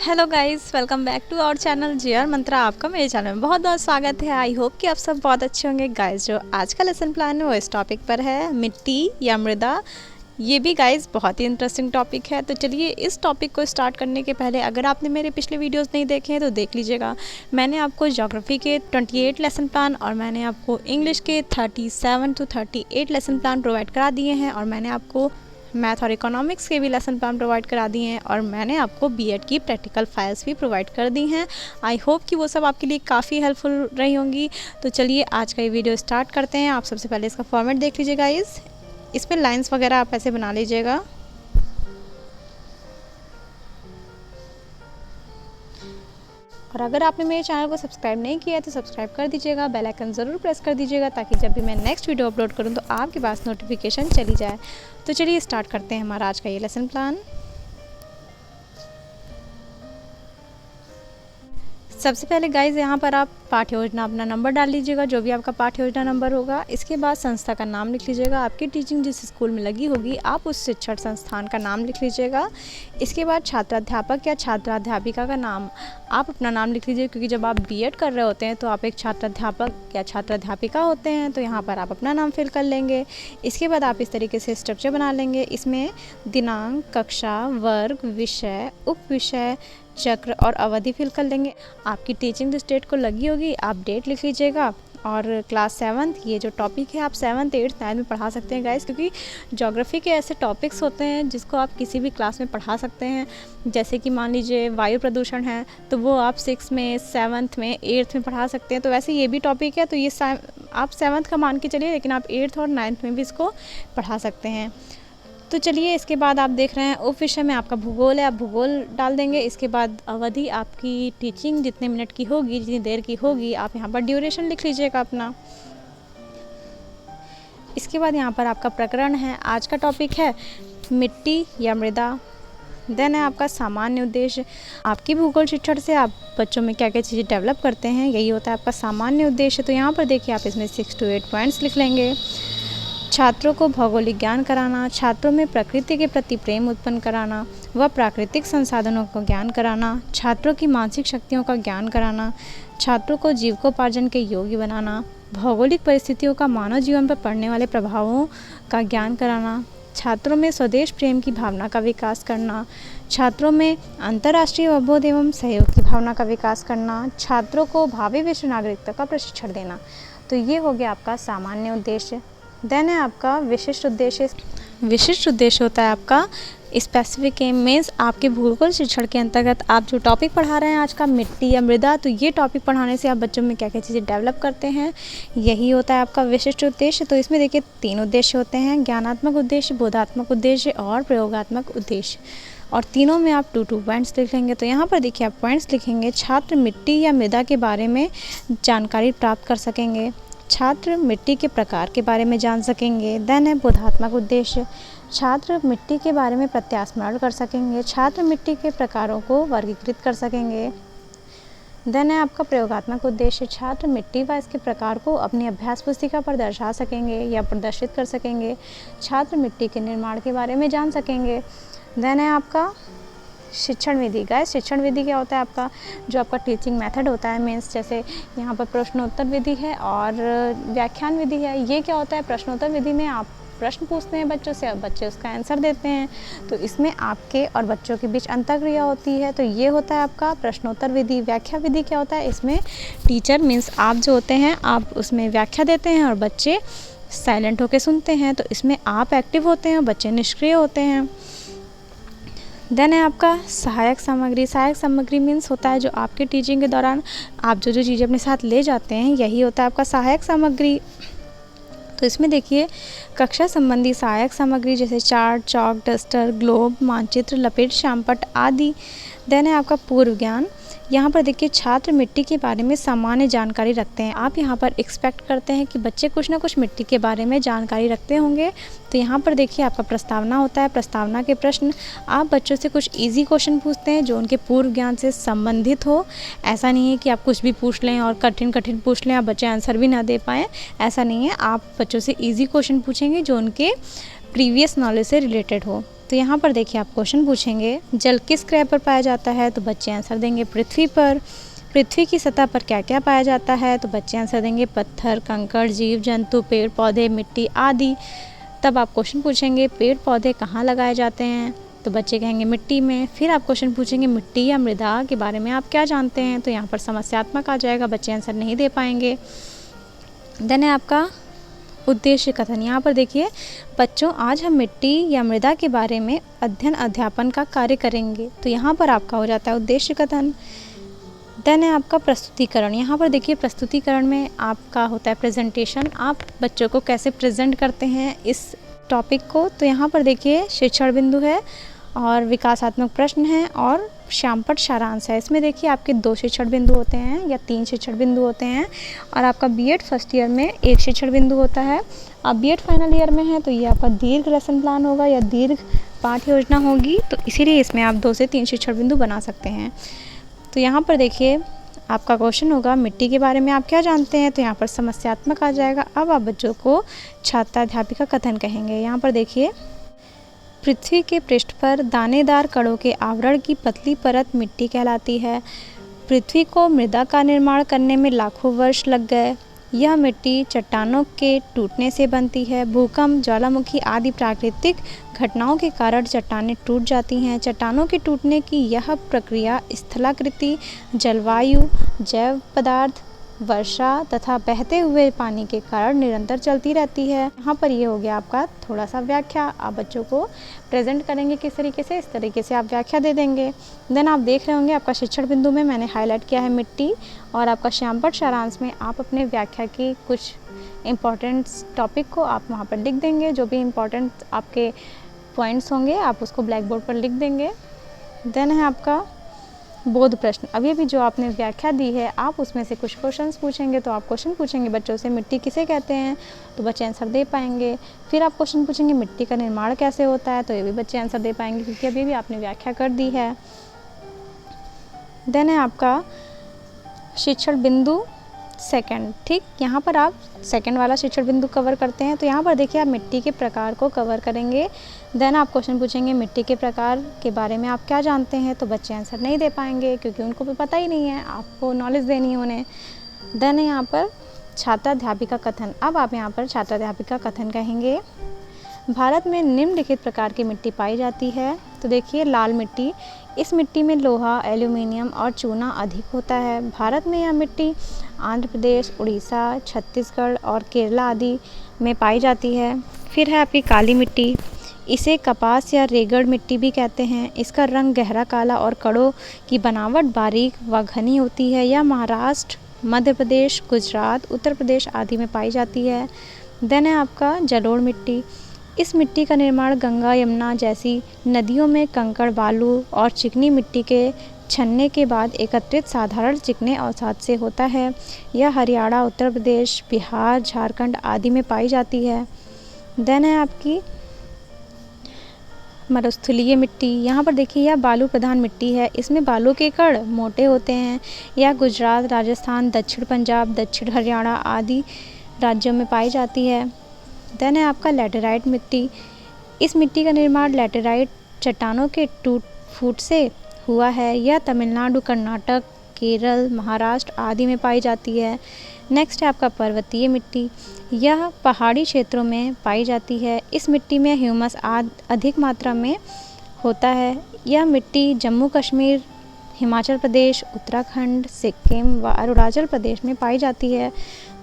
Hello guys, welcome back to our channel GR Mantra. आपका मेरे channel में बहुत बहुत स्वागत है। आई होप कि आप सब बहुत अच्छे होंगे। गाइस, जो आज का लेसन प्लान है वो इस टॉपिक पर है, मिट्टी या मृदा। ये भी गाइस बहुत ही इंटरेस्टिंग टॉपिक है। तो चलिए इस टॉपिक को स्टार्ट करने के पहले अगर आपने मेरे पिछले वीडियोस नहीं देखे हैं तो देख लीजिएगा। मैंने आपको ज्योग्राफी के 28 लेसन प्लान और मैंने आपको इंग्लिश के 37 to 38 लेसन प्लान प्रोवाइड करा दिए हैं, और मैंने आपको मैथ और इकोनॉमिक्स के भी लेसन प्लान प्रोवाइड करा दिए हैं, और मैंने आपको बीएड की प्रैक्टिकल फाइल्स भी प्रोवाइड कर दी हैं। आई होप कि वो सब आपके लिए काफ़ी हेल्पफुल रही होंगी। तो चलिए आज का ये वीडियो स्टार्ट करते हैं। आप सबसे पहले इसका फॉर्मेट देख लीजिएगा। इस पर लाइन्स वगैरह आप ऐसे बना लीजिएगा। और अगर आपने मेरे चैनल को सब्सक्राइब नहीं किया है तो सब्सक्राइब कर दीजिएगा, बेल आइकन ज़रूर प्रेस कर दीजिएगा, ताकि जब भी मैं नेक्स्ट वीडियो अपलोड करूं तो आपके पास नोटिफिकेशन चली जाए। तो चलिए स्टार्ट करते हैं हमारा आज का ये लेसन प्लान। सबसे पहले गाइज यहाँ पर आप पाठ्य योजना अपना नंबर डाल लीजिएगा, जो भी आपका पाठ्य योजना नंबर होगा। इसके बाद संस्था का नाम लिख लीजिएगा। आपकी टीचिंग जिस स्कूल में लगी होगी आप उस शिक्षण संस्थान का नाम लिख लीजिएगा। इसके बाद छात्राध्यापक या छात्राध्यापिका का नाम, आप अपना नाम लिख लीजिए, क्योंकि जब आप बीएड कर रहे होते हैं तो आप एक छात्राध्यापक या छात्राध्यापिका होते हैं, तो यहाँ पर आप अपना नाम फिल कर लेंगे। इसके बाद आप इस तरीके से स्ट्रक्चर बना लेंगे। इसमें दिनांक, कक्षा, वर्ग, विषय, उप विषय, चक्र और अवधि फिल कर लेंगे। आपकी टीचिंग जिस डेट को लगी होगी आप डेट लिख लीजिएगा। और क्लास 7 ये जो टॉपिक है आप 7th 8th 9th में पढ़ा सकते हैं गाइस, क्योंकि ज्योग्राफी के ऐसे टॉपिक्स होते हैं जिसको आप किसी भी क्लास में पढ़ा सकते हैं। जैसे कि मान लीजिए वायु प्रदूषण है तो वो आप 6th में, 7th में, 8th में पढ़ा सकते हैं। तो वैसे ये भी टॉपिक है, तो ये आप 7th का मान के चलिए, लेकिन आप 8th और 9th में भी इसको पढ़ा सकते हैं। तो चलिए इसके बाद आप देख रहे हैं उप विषय में आपका भूगोल है, आप भूगोल डाल देंगे। इसके बाद अवधि आपकी टीचिंग जितने मिनट की होगी, जितनी देर की होगी, आप यहाँ पर ड्यूरेशन लिख लीजिएगा अपना। इसके बाद यहाँ पर आपका प्रकरण है, आज का टॉपिक है मिट्टी या मृदा। देन है आपका सामान्य उद्देश्य। आपकी भूगोल शिक्षण से आप बच्चों में क्या क्या चीज़ें डेवलप करते हैं, यही होता है आपका सामान्य उद्देश्य। तो यहाँ पर देखिए आप इसमें 6 to 8 पॉइंट्स लिख लेंगे। छात्रों को भौगोलिक ज्ञान कराना, छात्रों में प्रकृति के प्रति प्रेम उत्पन्न कराना व प्राकृतिक संसाधनों का ज्ञान कराना, छात्रों की मानसिक शक्तियों का ज्ञान कराना, छात्रों को जीविकोपार्जन के योग्य बनाना, भौगोलिक परिस्थितियों का मानव जीवन पर पड़ने वाले प्रभावों का ज्ञान कराना, छात्रों में स्वदेश प्रेम की भावना का विकास करना, छात्रों में अंतर्राष्ट्रीय अवबोध एवं सहयोग की भावना का विकास करना, छात्रों को भावी विश्व नागरिकता का प्रशिक्षण देना। तो ये हो गया आपका सामान्य उद्देश्य। देन है आपका विशिष्ट उद्देश्य। विशिष्ट उद्देश्य होता है आपका स्पेसिफिक एम, मीन्स आपके भूगोल शिक्षण के अंतर्गत आप जो टॉपिक पढ़ा रहे हैं आज का मिट्टी या मृदा, तो ये टॉपिक पढ़ाने से आप बच्चों में क्या क्या चीज़ें डेवलप करते हैं, यही होता है आपका विशिष्ट उद्देश्य। तो इसमें देखिए 3 उद्देश्य होते हैं, ज्ञानात्मक उद्देश्य, बोधात्मक उद्देश्य और प्रयोगात्मक उद्देश्य, और तीनों में आप 2 पॉइंट्स लिख लेंगे। तो यहाँ पर देखिए आप पॉइंट्स लिखेंगे, छात्र मिट्टी या मृदा के बारे में जानकारी प्राप्त कर सकेंगे, छात्र मिट्टी के प्रकार के बारे में जान सकेंगे। देन है बोधात्मक उद्देश्य, छात्र मिट्टी के बारे में प्रत्यास्मरण कर सकेंगे, छात्र मिट्टी के प्रकारों को वर्गीकृत कर सकेंगे। देन है आपका प्रयोगात्मक उद्देश्य, छात्र मिट्टी व इसके प्रकार को अपनी अभ्यास पुस्तिका पर दर्शा सकेंगे या प्रदर्शित कर सकेंगे, छात्र मिट्टी के निर्माण के बारे में जान सकेंगे। देन है आपका शिक्षण विधि। गाइस, शिक्षण विधि क्या होता है आपका, जो आपका टीचिंग मेथड होता है, मीन्स जैसे यहाँ पर प्रश्नोत्तर विधि है और व्याख्यान विधि है। ये क्या होता है, प्रश्नोत्तर विधि में आप प्रश्न पूछते हैं बच्चों से और बच्चे उसका आंसर देते हैं, तो इसमें आपके और बच्चों के बीच अंतर्क्रिया होती है। तो ये होता है आपका प्रश्नोत्तर विधि। व्याख्या विधि क्या होता है, इसमें टीचर मीन्स आप जो होते हैं आप उसमें व्याख्या देते हैं और बच्चे साइलेंट होकर सुनते हैं। तो इसमें आप एक्टिव होते हैं और बच्चे निष्क्रिय होते हैं। देन है आपका सहायक सामग्री। सहायक सामग्री मीन्स होता है जो आपके टीचिंग के दौरान आप जो जो चीज़ें अपने साथ ले जाते हैं, यही होता है आपका सहायक सामग्री। तो इसमें देखिए कक्षा संबंधी सहायक सामग्री जैसे चार्ट, चॉक, डस्टर, ग्लोब, मानचित्र, लपेट, श्यामपट्ट आदि। देन है आपका पूर्व ज्ञान। यहाँ पर देखिए छात्र मिट्टी के बारे में सामान्य जानकारी रखते हैं। आप यहाँ पर एक्सपेक्ट करते हैं कि बच्चे कुछ ना कुछ मिट्टी के बारे में जानकारी रखते होंगे। तो यहाँ पर देखिए आपका प्रस्तावना होता है। प्रस्तावना के प्रश्न आप बच्चों से कुछ इजी क्वेश्चन पूछते हैं जो उनके पूर्व ज्ञान से संबंधित हो। ऐसा नहीं है कि आप कुछ भी पूछ लें और कठिन कठिन पूछ लें, आप बच्चे आंसर भी ना दे पाएँ, ऐसा नहीं है। आप बच्चों से ईजी क्वेश्चन पूछेंगे जो उनके प्रीवियस नॉलेज से रिलेटेड हो। तो यहाँ पर देखिए आप क्वेश्चन पूछेंगे, जल किस ग्रह पर पाया जाता है? तो बच्चे आंसर देंगे पृथ्वी पर। पृथ्वी की सतह पर क्या क्या पाया जाता है? तो बच्चे आंसर देंगे पत्थर, कंकड़, जीव जंतु, पेड़ पौधे, मिट्टी आदि। तब आप क्वेश्चन पूछेंगे, पेड़ पौधे कहाँ लगाए जाते हैं? तो बच्चे कहेंगे मिट्टी में। फिर आप क्वेश्चन पूछेंगे, मिट्टी या मृदा के बारे में आप क्या जानते हैं? तो यहाँ पर समस्यात्मक आ जाएगा, बच्चे आंसर नहीं दे पाएंगे। देन है आपका उद्देश्य कथन। यहाँ पर देखिए बच्चों, आज हम मिट्टी या मृदा के बारे में अध्ययन अध्यापन का कार्य करेंगे। तो यहाँ पर आपका हो जाता है उद्देश्य कथन। देन है आपका प्रस्तुतिकरण। यहाँ पर देखिए प्रस्तुतिकरण में आपका होता है प्रेजेंटेशन। आप बच्चों को कैसे प्रेजेंट करते हैं इस टॉपिक को। तो यहाँ पर देखिए शिक्षण बिंदु है और विकासात्मक प्रश्न है और श्यामपट्ट सारांश है। इसमें देखिए आपके 2 शिक्षण बिंदु होते हैं या 3 शिक्षण बिंदु होते हैं और आपका बीएड फर्स्ट ईयर में 1 शिक्षण बिंदु होता है। आप बीएड फाइनल ईयर में हैं तो ये आपका दीर्घ लेसन प्लान होगा या दीर्घ पाठ योजना होगी, तो इसीलिए इसमें आप 2 से 3 शिक्षण बिंदु बना सकते हैं। तो यहाँ पर देखिए आपका क्वेश्चन होगा, मिट्टी के बारे में आप क्या जानते हैं? तो यहाँ पर समस्यात्मक आ जाएगा। अब आप बच्चों को छात्राध्यापिका कथन कहेंगे। यहाँ पर देखिए, पृथ्वी के पृष्ठ पर दानेदार कणों के आवरण की पतली परत मिट्टी कहलाती है। पृथ्वी को मृदा का निर्माण करने में लाखों वर्ष लग गए। यह मिट्टी चट्टानों के टूटने से बनती है। भूकंप, ज्वालामुखी आदि प्राकृतिक घटनाओं के कारण चट्टानें टूट जाती हैं। चट्टानों के टूटने की यह प्रक्रिया स्थलाकृति, जलवायु, जैव पदार्थ, वर्षा तथा बहते हुए पानी के कारण निरंतर चलती रहती है। यहाँ पर ये हो गया आपका थोड़ा सा व्याख्या। आप बच्चों को प्रेजेंट करेंगे किस तरीके से, इस तरीके से आप व्याख्या दे देंगे। देन आप देख रहे होंगे आपका शिक्षण बिंदु में मैंने हाईलाइट किया है मिट्टी, और आपका श्यामपट्ट सारांश में आप अपने व्याख्या की कुछ इम्पॉर्टेंट टॉपिक को आप वहाँ पर लिख देंगे। जो भी इम्पॉर्टेंट आपके पॉइंट्स होंगे आप उसको ब्लैक बोर्ड पर लिख देंगे। देन है आपका बोध प्रश्न। अभी भी जो आपने व्याख्या दी है आप उसमें से कुछ क्वेश्चंस पूछेंगे। तो आप क्वेश्चन पूछेंगे बच्चों से, मिट्टी किसे कहते हैं? तो बच्चे आंसर दे पाएंगे। फिर आप क्वेश्चन पूछेंगे, मिट्टी का निर्माण कैसे होता है? तो ये भी बच्चे आंसर दे पाएंगे क्योंकि अभी भी आपने व्याख्या कर दी है। देन है आपका शिक्षण बिंदु सेकंड। ठीक, यहाँ पर आप सेकंड वाला शिक्षण बिंदु कवर करते हैं। तो यहाँ पर देखिए आप मिट्टी के प्रकार को कवर करेंगे। देन आप क्वेश्चन पूछेंगे, मिट्टी के प्रकार के बारे में आप क्या जानते हैं? तो बच्चे आंसर नहीं दे पाएंगे क्योंकि उनको भी पता ही नहीं है, आपको नॉलेज देनी है उन्हें। देन यहाँ पर छात्राध्यापिका कथन। अब आप यहाँ पर छात्राध्यापिका कथन कहेंगे, भारत में निम्नलिखित प्रकार की मिट्टी पाई जाती है। तो देखिए लाल मिट्टी, इस मिट्टी में लोहा, एल्यूमिनियम और चूना अधिक होता है। भारत में यह मिट्टी आंध्र प्रदेश, उड़ीसा, छत्तीसगढ़ और केरला आदि में पाई जाती है। फिर है आपकी काली मिट्टी, इसे कपास या रेगड़ मिट्टी भी कहते हैं। इसका रंग गहरा काला और कणों की बनावट बारीक व घनी होती है। यह महाराष्ट्र, मध्य प्रदेश, गुजरात, उत्तर प्रदेश आदि में पाई जाती है। देन है आपका जलोढ़ मिट्टी, इस मिट्टी का निर्माण गंगा, यमुना जैसी नदियों में कंकड़, बालू और चिकनी मिट्टी के छनने के बाद एकत्रित साधारण चिकने अवसाद से होता है। यह हरियाणा, उत्तर प्रदेश, बिहार, झारखंड आदि में पाई जाती है। देन है आपकी मरुस्थलीय मिट्टी। यहाँ पर देखिए यह बालू प्रधान मिट्टी है। इसमें बालू के कण मोटे होते हैं। यह गुजरात, राजस्थान, दक्षिण पंजाब, दक्षिण हरियाणा आदि राज्यों में पाई जाती है। देन है आपका लैटेराइट मिट्टी, इस मिट्टी का निर्माण लैटेराइट चट्टानों के टूट फूट से हुआ है। यह तमिलनाडु, कर्नाटक, केरल, महाराष्ट्र आदि में पाई जाती है। नेक्स्ट है आपका पर्वतीय मिट्टी, यह पहाड़ी क्षेत्रों में पाई जाती है। इस मिट्टी में ह्यूमस अधिक मात्रा में होता है। यह मिट्टी जम्मू कश्मीर, हिमाचल प्रदेश, उत्तराखंड, सिक्किम व अरुणाचल प्रदेश में पाई जाती है।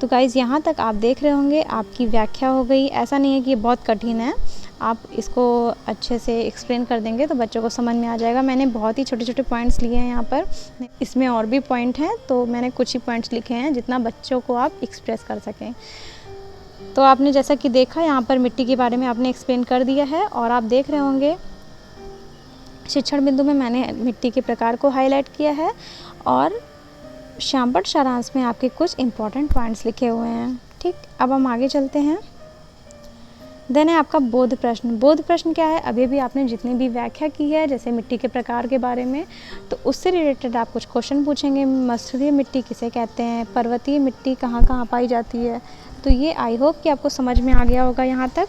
तो गाइज़ यहाँ तक आप देख रहे होंगे आपकी व्याख्या हो गई। ऐसा नहीं है कि ये बहुत कठिन है, आप इसको अच्छे से एक्सप्लेन कर देंगे तो बच्चों को समझ में आ जाएगा। मैंने बहुत ही छोटे छोटे पॉइंट्स लिए हैं यहाँ पर, इसमें और भी पॉइंट हैं तो मैंने कुछ ही पॉइंट्स लिखे हैं जितना बच्चों को आप एक्सप्रेस कर सकें। तो आपने जैसा कि देखा यहाँ पर मिट्टी के बारे में आपने एक्सप्लेन कर दिया है। और आप देख रहे होंगे शिक्षण बिंदु में मैंने मिट्टी के प्रकार को हाईलाइट किया है और श्यामपट्ट सारांश में आपके कुछ इंपॉर्टेंट पॉइंट्स लिखे हुए हैं। ठीक, अब हम आगे चलते हैं। देन है आपका बोध प्रश्न। बोध प्रश्न क्या है? अभी भी आपने जितनी भी व्याख्या की है जैसे मिट्टी के प्रकार के बारे में, तो उससे रिलेटेड आप कुछ क्वेश्चन पूछेंगे। मरुस्थलीय मिट्टी किसे कहते हैं? पर्वतीय मिट्टी कहाँ कहाँ पाई जाती है? तो ये आई होप कि आपको समझ में आ गया होगा यहाँ तक।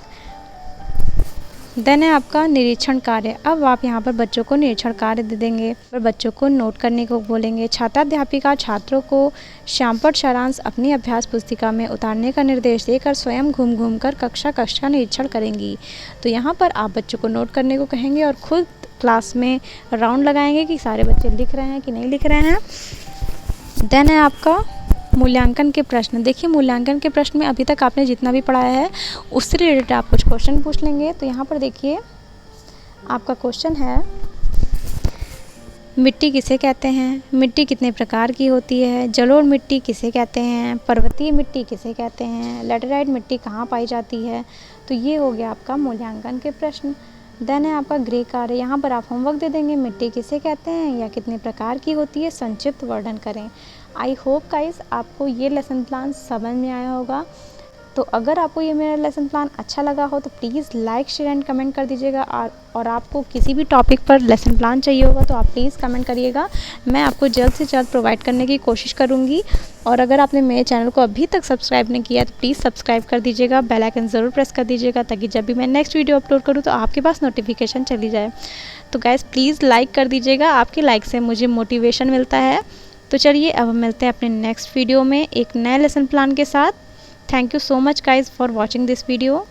देन है आपका निरीक्षण कार्य। अब आप यहाँ पर बच्चों को निरीक्षण कार्य दे देंगे और बच्चों को नोट करने को बोलेंगे। छात्राध्यापिका छात्रों को श्यामपट्ट सारांश अपनी अभ्यास पुस्तिका में उतारने का निर्देश देकर स्वयं घूम घूम कर कक्षा का निरीक्षण करेंगी। तो यहाँ पर आप बच्चों को नोट करने को कहेंगे और खुद क्लास में राउंड लगाएंगे कि सारे बच्चे लिख रहे हैं कि नहीं लिख रहे हैं। देन है आपका मूल्यांकन के प्रश्न। देखिए मूल्यांकन के प्रश्न में अभी तक आपने जितना भी पढ़ाया है उससे रिलेटेड आप कुछ क्वेश्चन पूछ लेंगे। तो यहाँ पर देखिए आपका क्वेश्चन है, मिट्टी किसे कहते हैं, मिट्टी कितने प्रकार की होती है, जलोढ़ मिट्टी किसे कहते हैं, पर्वतीय मिट्टी किसे कहते हैं, लैटेराइट मिट्टी कहाँ पाई जाती है। तो ये हो गया आपका मूल्यांकन के प्रश्न। देन है आपका गृह कार्य। यहाँ पर आप होमवर्क दे देंगे, मिट्टी किसे कहते हैं या कितने प्रकार की होती है, संक्षिप्त वर्णन करें। आई होप गाइस आपको ये लेसन प्लान समझ में आया होगा। तो अगर आपको ये मेरा लेसन प्लान अच्छा लगा हो तो please like share and comment कर दीजिएगा। और आपको किसी भी टॉपिक पर लेसन प्लान चाहिए होगा तो आप प्लीज़ कमेंट करिएगा, मैं आपको जल्द से जल्द प्रोवाइड करने की कोशिश करूँगी। और अगर आपने मेरे चैनल को अभी तक सब्सक्राइब नहीं किया तो प्लीज़ सब्सक्राइब कर दीजिएगा, बेल आइकन ज़रूर प्रेस कर दीजिएगा ताकि जब भी मैं नेक्स्ट वीडियो अपलोड करूँ तो आपके पास नोटिफिकेशन चली जाए। तो गाइस प्लीज़ लाइक कर दीजिएगा, आपके लाइक से मुझे मोटिवेशन मिलता है। तो चलिए अब हम मिलते हैं अपने नेक्स्ट वीडियो में एक नए लेसन प्लान के साथ। Thank you so much guys for watching this video.